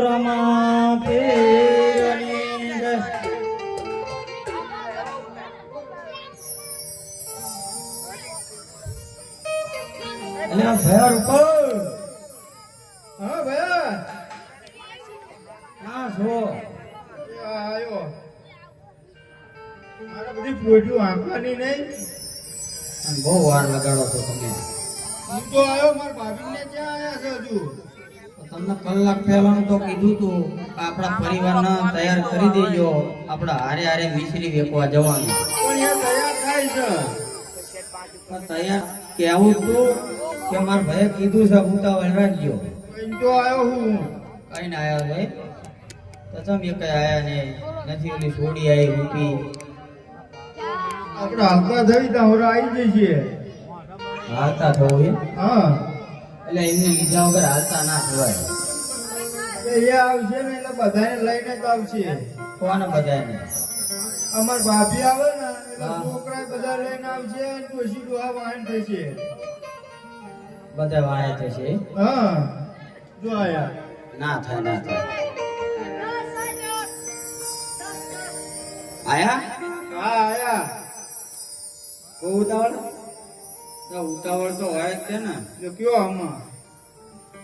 રમા પીરની જય. અલ્યા ભયા ઉપર. હા ભયા હા છો આયો મારા બધી પોઈટું આંકવાની નહીં. અને બહુ વાર લગાડો છો તમે. હું તો આયો મારા ભાભીને ક્યાં આયા છે હજુ. તમને કલાક પહેલાનું તો કીધું તું કે આપણા પરિવારને તૈયાર કરી દેજો, આપણા હારે હારે મિશ્રી વેકવા જવાનું. પણ એ તૈયાર થાય છે. પણ તૈયાર કેવું તું કે મારા ભાઈએ કીધું છે ઉતાવળ રાખજો. કઈ તો આયો હું. કઈ ના આયા ભાઈ તો તમે કઈ આયા ને નથી. ઓલી છોડી આવી રૂપી આપણે હાલતા થઈ ત્યાં હોરા આવી જઈએ. હાલતા થવું એમ? હા એટલે એમને લીધા વગર હાલતા ના થવાય. એ આવશે ને એટલે બધાને લઈને જ આવશે. કોને બધાને? અમાર ભાભી આવે ને એટલે હા. છોકરા બધા લઈને આવશે અને ડોશી ડોહા વાહન થશે. બધા વાયા થશે. હા જો આયા. ના થાય ના થાય. આયા હા આયા. બહુ ઉતાવળ? તો ઉતાવળ તો હોય જ છે ને. જો કયો આમાં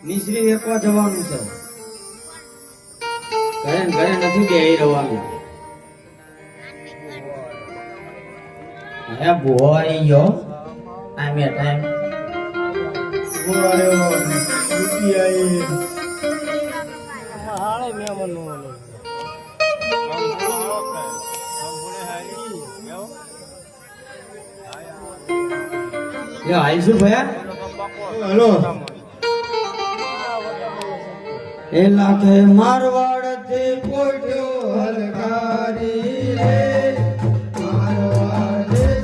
મિશ્રી વેકવા જવાનું છે. ઘરે ને ઘરે નથી બેહી રહેવાનું. હે બુહો આવી ગયો ટાઈમે ટાઈમ. આવ્યો રૂપી આવી. લે આવીશું ભયા. હલો એ લાખે મારવાડ થી પોટ્યો હલકારી રે. મારવાડ થી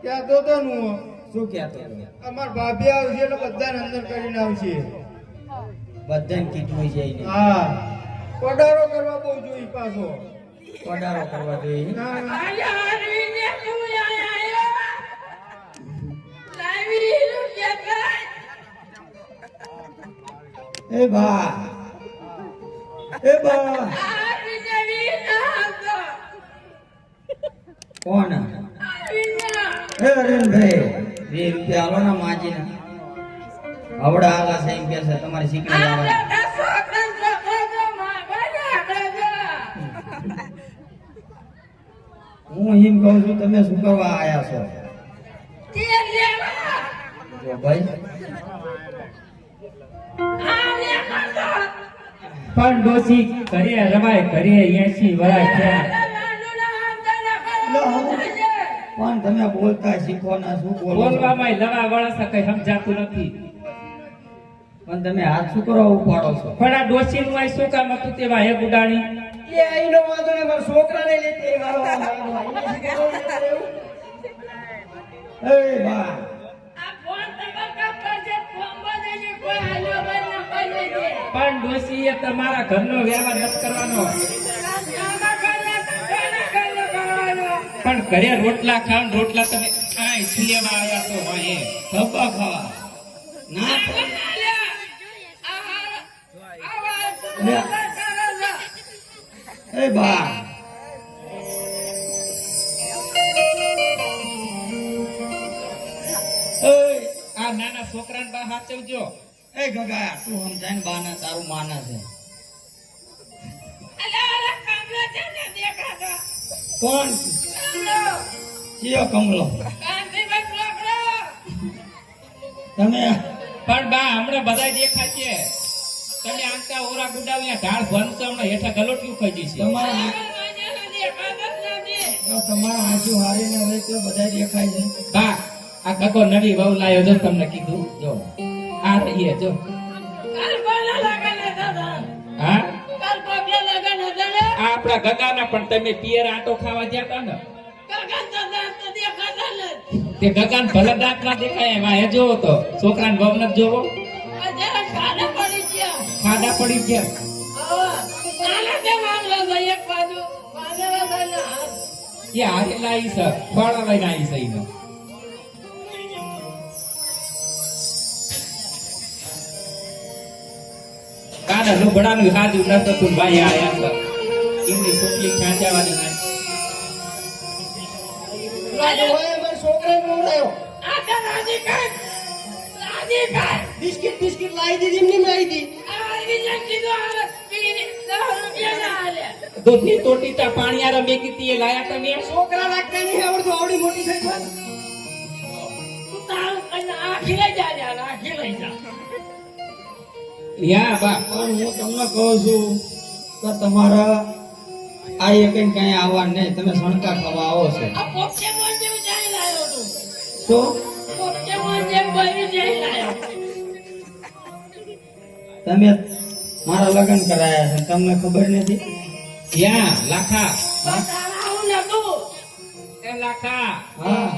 ક્યાં તો તનું શું કહેતો? અમાર ભાભી આવશે એટલે બધાને અંદર કરીને આવશે. બધાને કીધું છે એને. હા પડારો કરવા બહુ જોઈ પાછો. પડારો કરવા જોઈએ. ના, ના. એ બા એ બા કોણ? એ અરવિંદભાઈ 2 રૂપિયા આલો ને માજીને. હવડા આલા છે એમ કે છે તમારી શીખણી આવવાની. હું એમ કહું છું તમે શું કરવા આયા છો? જો ભાઈ પણ ડોસી ઘરે રમાય ઘરે 80 વર્ષ થયા. પણ તમે બોલતા શીખો ના શું બોલો છો? બોલવામાં લવા વળસ કઈ સમજાતું નથી. પણ તમે હાથ શું કરો ઉપાડો છો? પણ આ ડોસી નું આ શું કામ હતું તેવા હે ગુડાણી. એ આઈનો વાંધો ને મારા છોકરાને લેતે વાળો એ બા પણ ડોસી એ તમારા ઘરનો વ્યવહાર નથી કરવાનો. પણ ઘરે રોટલા ખાવ ને રોટલા તમે કાંઈ લેવા આવ્યા તો હોય ધબ્બા ખાવા ના એ બા આ નાના છોકરાને બા હાચવજો. એ ગગા તું સમજાય બાના તારું માના છે કોણ ચિયો કમલો તમે પણ બા હમણાં બધા દેખાય છે. તમે આંકા ઓરા ગુડાવ્યા ઢાળ ભણશો હમણાં હેઠા ગલોટિયું ખાઈ જશે. તમારા હાજુ હારીને હવે તો બધા દેખાય છે બા આ કકો નવી વહુ લાયો જો તમને કીધું જો આ રહીએ જો હા આ આપણા ગગાના પણ તમે પિયર આટો ખાવા ગયા તા ને તે ગગાન ભલે દાંત ના દેખાય એમાં એ જોવો તો છોકરાને વહુ નથી જોવો ખાડા પડી ગયા એ હારેલા આવી છે ફળ લઈને આવી છે ઈનો કાના લુગડાનું હાજુ ન થતું ભાઈ આયા છે એમની છોકરી ખેંચાવાની નહીં. બિસ્કિટ લાવી દીધી એમની મેં આવી દૂધની ટોટી તા પાણી આરે મેકી તી એ લાયા તમે છોકરા લાગતા નહીં આવડતું આવડી મોટી થઈ યા બા પણ હું તમને કહું છું કે તમારા આ એક કઈ આવવા નહીં તમે સણકા ખાવા આવો છો તો તમે મારા લગ્ન કરાયા છે તમને ખબર નથી યા લાખા એ લાખા હા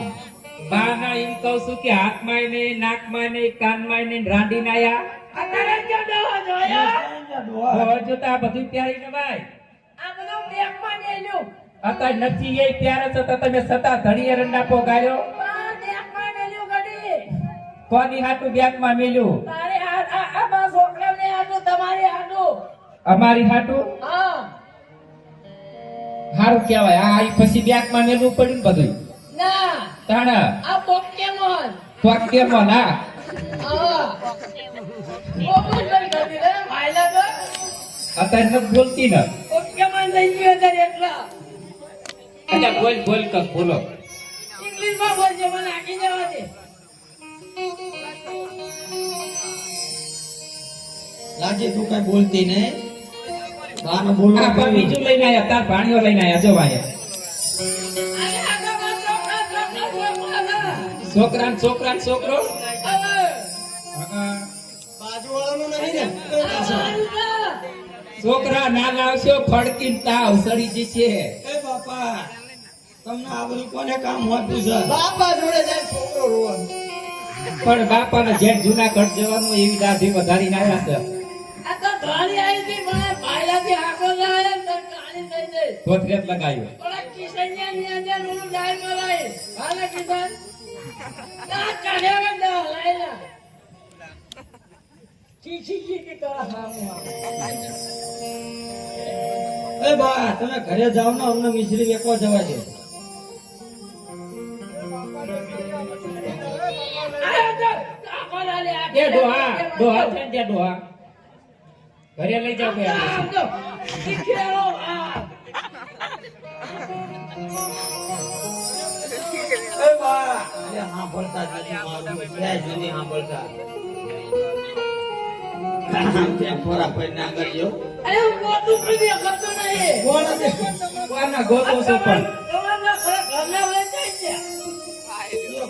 બા ના એમ કહું છું કે હાથમાં નહીં નાકમાં નહીં કાનમાં નહીં રાંડી નાયા જોતા બધું પ્યારી ને ભાઈ અત્યારે નથી એ પ્યારે છે તો તમે સતા ધણીએ રંડા પોગાડ્યો કોની હાટું બેગમાં મેલ્યું અમારી હાટું હારું કહેવાય આ પછી બેગમાં મેલવું પડ્યું ને બધું તાણા પોકેમોન ના અત્યારે નથી બોલતી ને અચ્છા બોલ બોલ કક બોલો લાજી તું કઈ બોલતી નહીં બાને બોલવા આ પણ બીજું લઈને આયા તાર ભાણીઓ લઈને આયા જો ભાઈ છોકરા છોકરો બાજુવાળાનું નહીં ને છોકરા ના લાવશો ફડકી તાવ સડી જશે એ બાપા તમને આ બધું કોને કામ હોતું છે બાપા જોડે જાય છોકરો રોવાનું પણ બાપાને જેમ જૂનાગઢ જવાનું એવી દાઢી વધારી નાખ્યા છે કોથરેટ લગાવ્યો એ બા તમે ઘરે જાવ ને અમને મિશ્રી વેકો જવા દે એ ડોહા છે ને ડોહા ઘરે લઈ જાવ કે એ બા અરે હા બોલતા નથી મારું બે જુદી હા બોલતા કેમ ફોરા પર ના કરજો કોના ગોતો છો પણ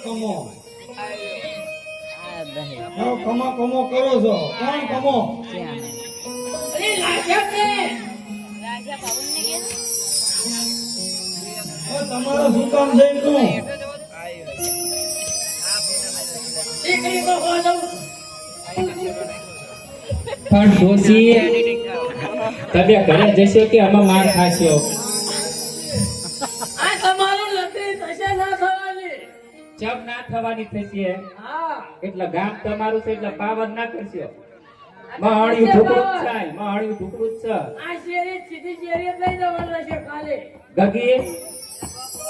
કમો કમો કરો છો કોણ કમો તમારો શું કામ છે શું પણ ડોસી તમે ઘરે જશો કે અમે માર ખાશો આ તમારું ચમ ના થવાની થશે હા એટલે ગામ તમારું છે એટલે પાવર ના કરશો મહાણિયું ઢુકડું જ છે મહાણિયું ઢુકડું જ આ શેરી સીધી શેરી લઈ જવાનું રહેશે કાલે છે ગગી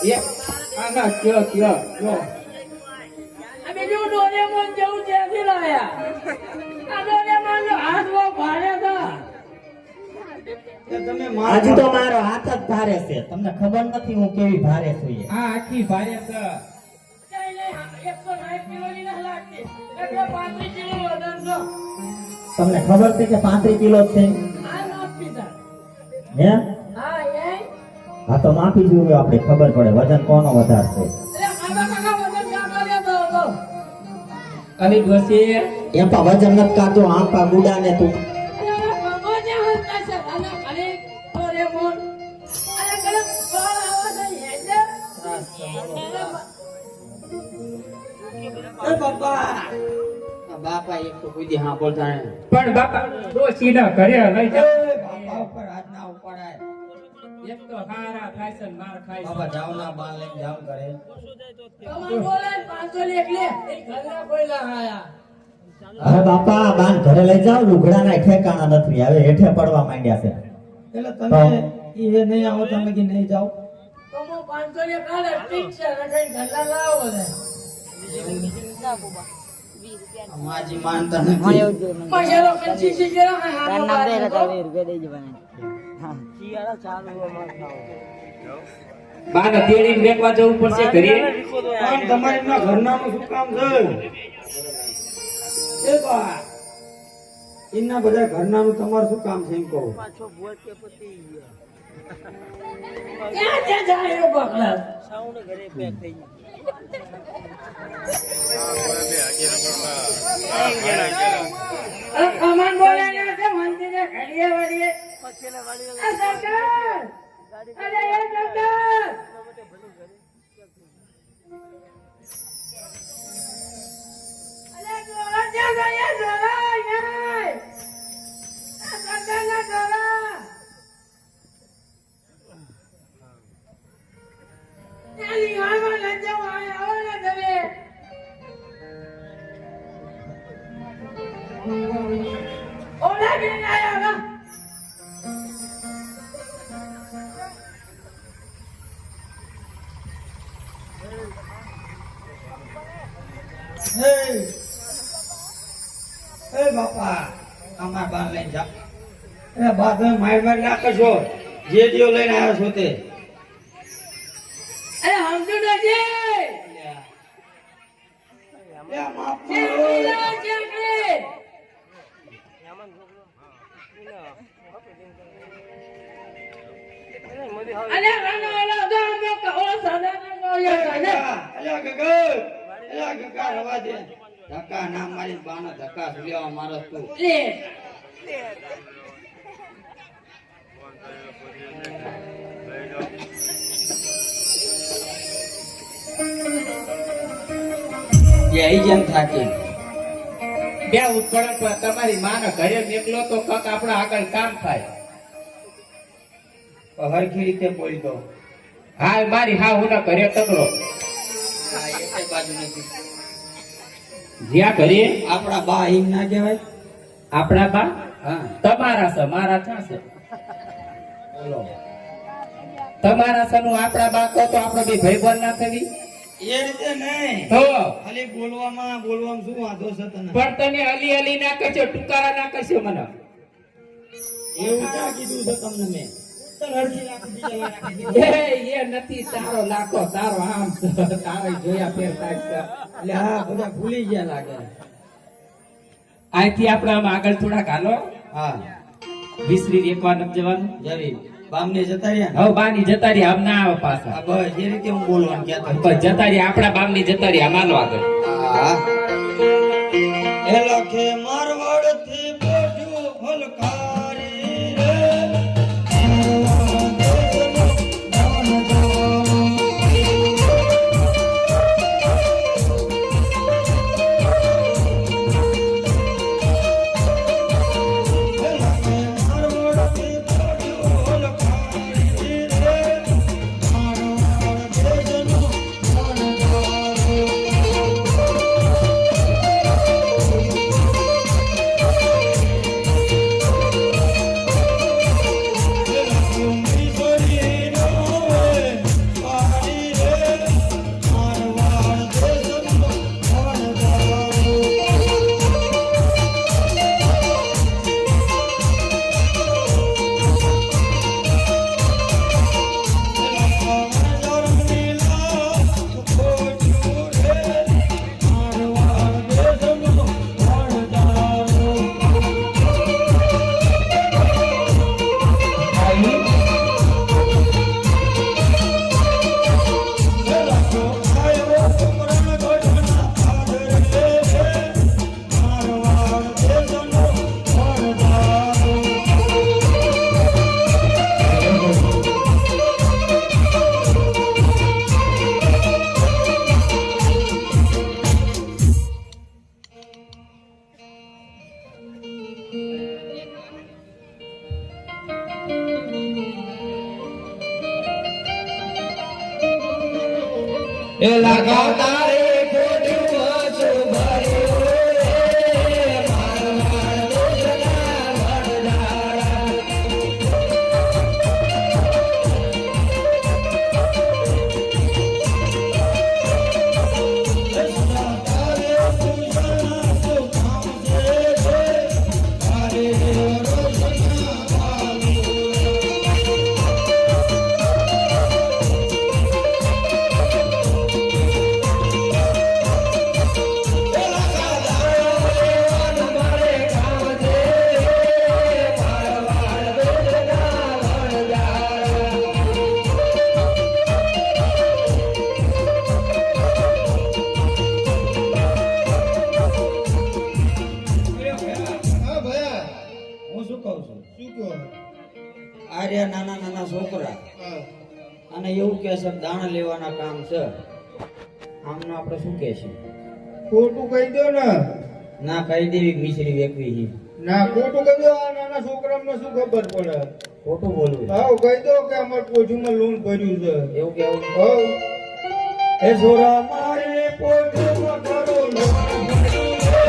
એક આના કયો આ બીજું ડોરેમોન જેવું ત્યાંથી લાયા આ ડોરેમોન નો હાથ બહુ ભારે હતા એ તમે હજુ તો મારો હાથ જ ભારે છે તમને ખબર નથી હું કેવી ભારે છું એ. આ આખી ભારે છે કઈ નહીં 160 કિલોની ના લાગતી એટલે 35 કિલો વજન છે તમને ખબર છે કે 35 કિલો જ છે આ નાખી તા હે હા એ હા તો માફી જોઈએ આપણે ખબર પડે વજન કોનો વધારે છે એટલે આમાં કાકા વજન કાકા લેતો હતો અને ડોસી એમ તો વજન નથી કાતો આંપા ગુડા ને તું અરે બાબા જે હલતા છે અને અરે ડોરેમોન અરે કડક કોણ આવા છે એટલે એ બાપા આ બાપા એક તો કોઈ દી સાંભળતા નહીં. પણ બાપા ડોસી ના ઘરે લઈ જાઓ એ બાપા ઉપર હાથ ના ઉપાડાય. એક તો હારા ખાય છે ને માર ખાય બાપા છે જાવ ના બાલ લઈને જાવ કરે. તમાર બોલે 500 લેખ લે એ ઘરના કોઈ ના આયા અરે બાપા બાન ઘરે લઈ જાવ લુગડાના ઠેકાણા નથી હવે હેઠે પડવા માંડ્યા છે એટલે તમે ઈ નહીં આવો તમે કે નહીં જાઓ તો હું 500 લેખ કાલે ઠીક છે ને કઈ ઘરના લાવો ને માજી માનતા નથી. પૈસા કંચી શીખેલો ને હાથો મારે બાને તેડીને વેકવા જવું પડશે ઘરે પણ તમારે એમના ઘરનાનું શું કામ છે એ બા એમના બધા ઘરનાનું તમારું શું કામ છે એમ કહો ક્યાં છે જાય બકલા કમાન બોલે ને કે મંદિરે ઘડીએ વળીએ આ સરકાર અરે એ સરકાર અરે જોરા જ્યાં ગયા જોરા યાર આ સરકાર ના જોરા ત્યાંની હાલમાં લઈ જાઓ આવો ને તમે ઓલા બેન આયા ના એ બાપા અમારા બાલ લઈને જાવ. એ બા તમે માર માર ના કરશો જે દિયો લઈને આવ્યો છો તે અરે હમજો નથી એ માફ જે કરો. મિલા જે કરે અરે રાનો ઓલો દો અમે કહો સદા ને કહો ને અલ્યા ગગર અલ્યા ગગા રવા દે ધક્કા ના મારી બાનો ધક્કા લેવા મારો તું. લે એ આઈ જેમ થાકી. બે ઉપકરણ પર તમારી માને ઘરે નીકળો તો કક આપણા આગળ કામ થાય હરખી રીતે બોલ દો હા મારી હા હું ઘરે તગડો આ એકે બાજુ નથી. જ્યાં ઘરે આપણા બા એમ ના કહેવાય આપણા બા હા તમારા છે મારા ક્યાં છે બોલો. તમારા છે નું આપણા બા કહો તો આપણે બે ભાઈ બંધ ના થવી એ રીતે નહીં તો ખાલી બોલવામાં શું વાંધો છે તને પણ તમે અલી અલી ના કહેશો ટુકારા ના કહેશો મને એવું ક્યાં કીધું છે તમને મેં ચાલ હરખી રાખી દીધી. એ નથી તારો લાખો તારો આમ તારે જોયા ફેર થાય છે એટલે હા બધા ભૂલી ગયા લાગે અહીંથી આપણે આમ આગળ થોડાક હાલો હા વિસરી એકવાર નથી જવાનું જરી બામને જતા રહ્યા હવે બાની જતા રહી આમ ના આવે પાછા હા બસ જે રીતે હું બોલવાનું કહેતો હતો. બસ જતા રહી આપણા બામની જતા રહી આમ હાલો આગળ હા એ લખે મારવાડથી બોલ્યું ફલકારી રે એ લગાવતા રે ખોટું વચું ભર્યું રે મારવાડ દોષના વડદારા. હા ભયા હું શું કહું છું? શું કહો આર્યા નાના નાના છોકરા હા અને એવું કે છે દાણા લેવાના કામ છે, આમનું આપણે શું કે છે? ખોટું કહી દો ને ના કહી દેવી મિશ્રી વેકવી છે. ના ખોટું કહી દો આ નાના છોકરાને શું ખબર પડે ખોટું બોલવું હા કહી દો કે અમાર પોઠીમાં લોન ભર્યું છે એવું કેવું? હા એ છોરા મારે પોટમાં કરો લોન ભર્યું છે.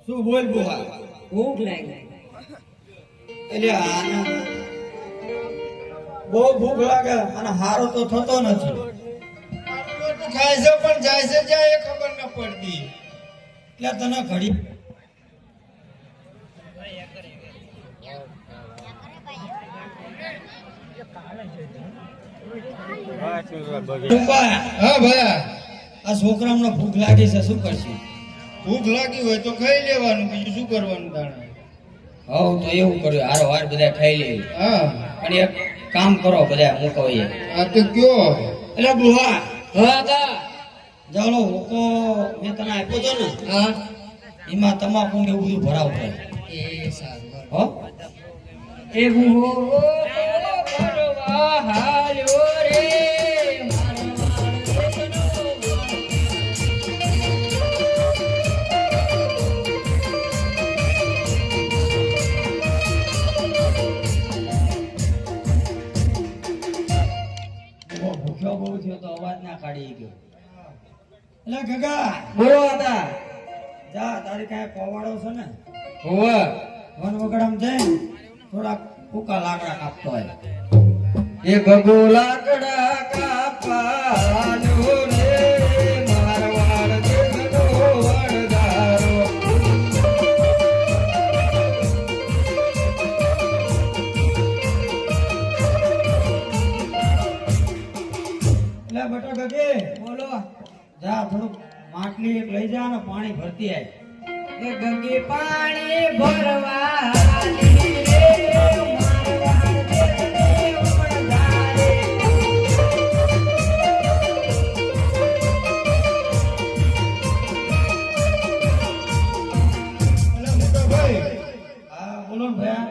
શું બોલ બોલા ભૂખ લાગી. એટલે આને બહુ ભૂખ લાગે અને હારો તો થતો નથી. ખાય છે પણ જાય છે જ્યાં એ ખબર ન પડતી એટલે તને ઘડી ટૂંકા, હા ભયા આ છોકરાઓને ભૂખ લાગી છે, શું કરશું? ભૂખ લાગી હોય તો ખાઈ લેવાનું, બીજું શું કરવાનું તાણે? હવ તો એવું કર્યું, હારો હાર બધા ખાઈ લે. હા પણ એક કામ કરો, બધા મૂકવીએ. આ તો કયો એટલે બુહા હા કા ચાલો હુકો મેં તને આપ્યો તો ને, હા એમાં તમાકુ ને એવું બધું ભરાવતો. એ સારું. હો એ ભૂવો કરવા હાલ્યો રે મારો વાળો એટલે ગગા બોલો હતા જા તારી કાંઈ પવાડો છે ને હોવે વન વગડામ જઈને થોડાક ટૂંકા લાકડા કાપતો હોય એ ગગો લાકડા કાપવાનું રે મારવાડ દેશનો વણગારો. એટલે બટા ગગે બોલો જા થોડુંક માટલી એક લઈ જા ને પાણી ભરતી આય એ ગંગે પાણી ભરવાની રે મારવાડ દેશનો વણગારે. એટલે મોટા ભાઈ હા બોલો ને ભયા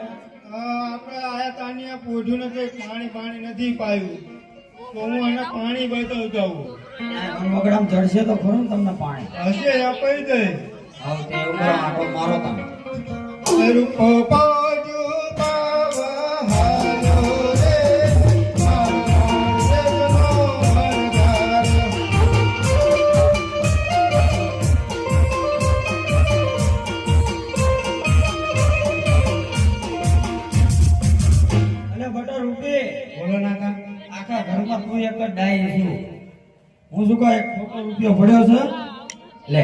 આપણે આયા તાનિયા પોઢ્યું નથી પાણી નથી પાયું તો હું એને પાણી બતાવતો જાઉં વન વગડામ જડશે તો ખરું ને તમને પાણી હશે આપી દે હવે તે ઉપર આટો મારો તમે રૂપો બાજુ બાવહારો રે મારવાડ દેશનો વણગારો. એટલે બટા રૂપી બોલો નાકા આખા ઘરમાં તું એક જ ડાય છું હું શું કહું એક ખોટો રૂપિયો પડ્યો છે લે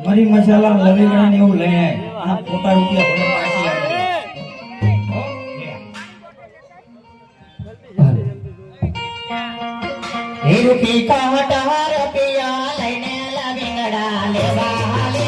મરી મસાલા લવિંગડા ને એવું લઈને આય આ ખોટા રૂપિયા ભલે પાછી આપજે. હો? લે. રૂપી કાંટા રૂપિયા લઈને લવિંગડા લેવા હાલે